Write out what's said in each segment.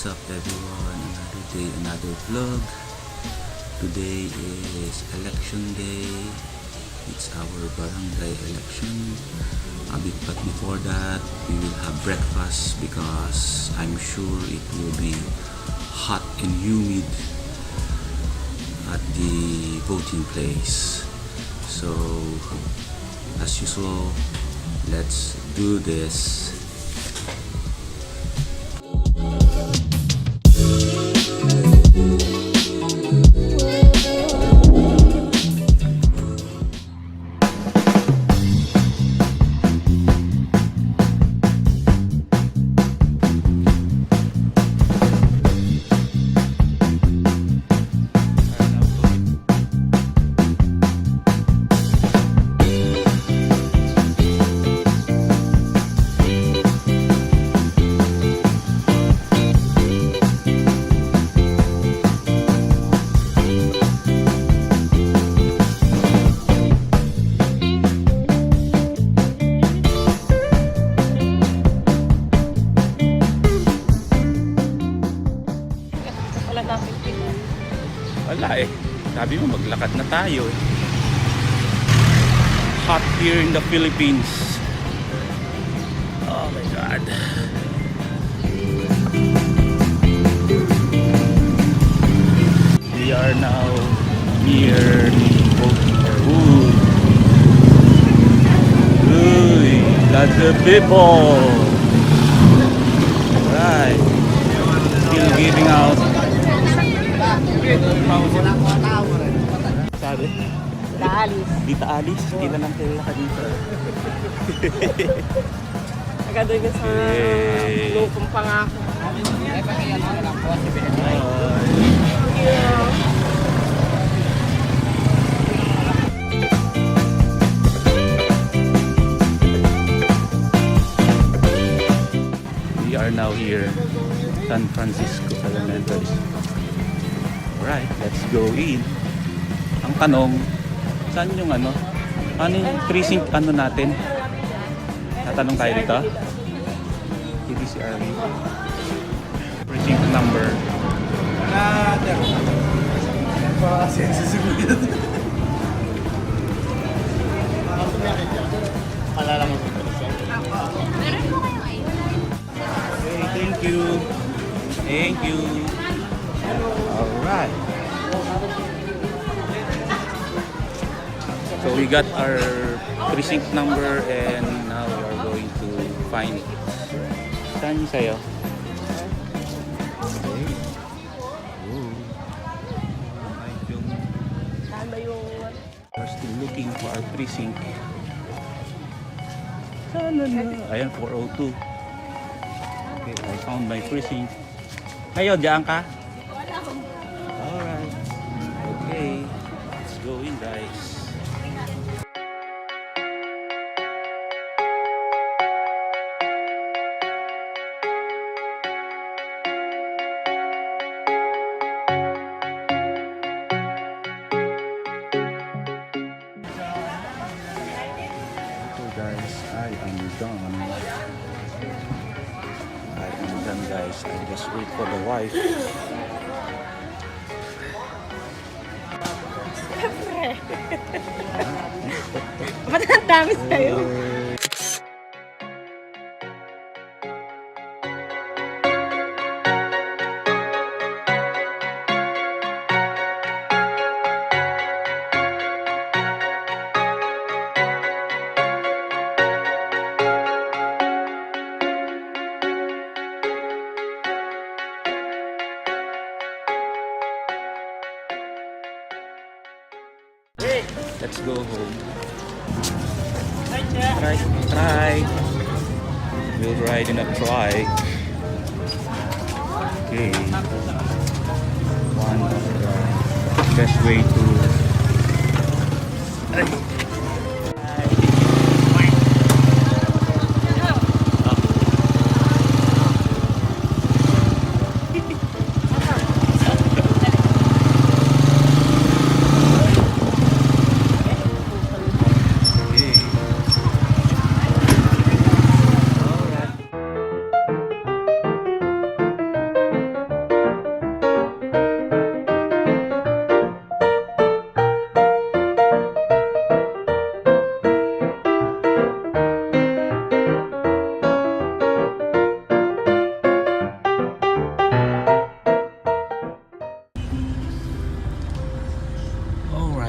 What's up everyone, another day, another vlog. Today is election day. It's our barangay election. But before that, we will have breakfast because I'm sure it will be hot and humid at the voting place. So, as usual, let's do this. Wala eh. Sabi mo maglakad na tayo eh. Hot here in the Philippines. Oh my God. We are now near Ooh. Lots of people. Right. Still giving out. Sabi? Alis. Dita Alis, kailan lang kilala ka dito? Nagadoy ka sa lupong pangako. We are now here, San Francisco Elementary. Alright, let's go in. Ang tanong, saan yung ano yung precinct natin? Tatanong tayo dito. TDCR. Precinct number. Okay, thank you. Thank you. Alright. So we got our precinct number and now we are going to find it. Saan yung sayo? Okay. Saan ba yung... We're still looking for our precinct. Saan na? Ayan, 402. Okay, I found my precinct. Ngayon, diyan ka? Alright. Okay. Let's go in, guys. Guys, I am done. Guys. I just wait for the wife. Siyempre. Ba't ang dami sa'yo? Let's go home. Try. We'll ride in a trike. Okay. One of the best way to.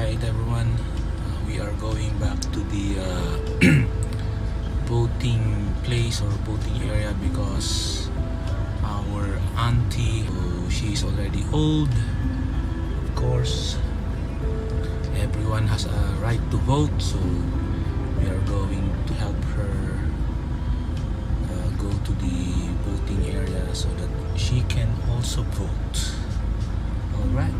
Alright everyone, we are going back to the boating place or boating area because our auntie, she's already old. Of course, everyone has a right to vote, so we are going to help her go to the voting area so that she can also vote. Alright.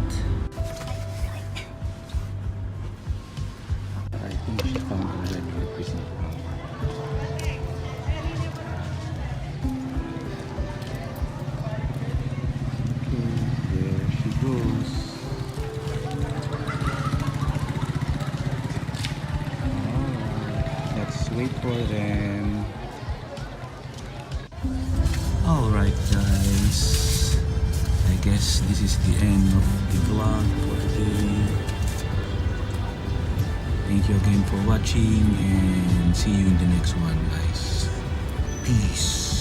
I think she found already the prison. Okay, there she goes. Alright, let's wait for them. Alright guys, I guess this is the end of the vlog for today. Thank you again for watching and see you in the next one guys. Peace.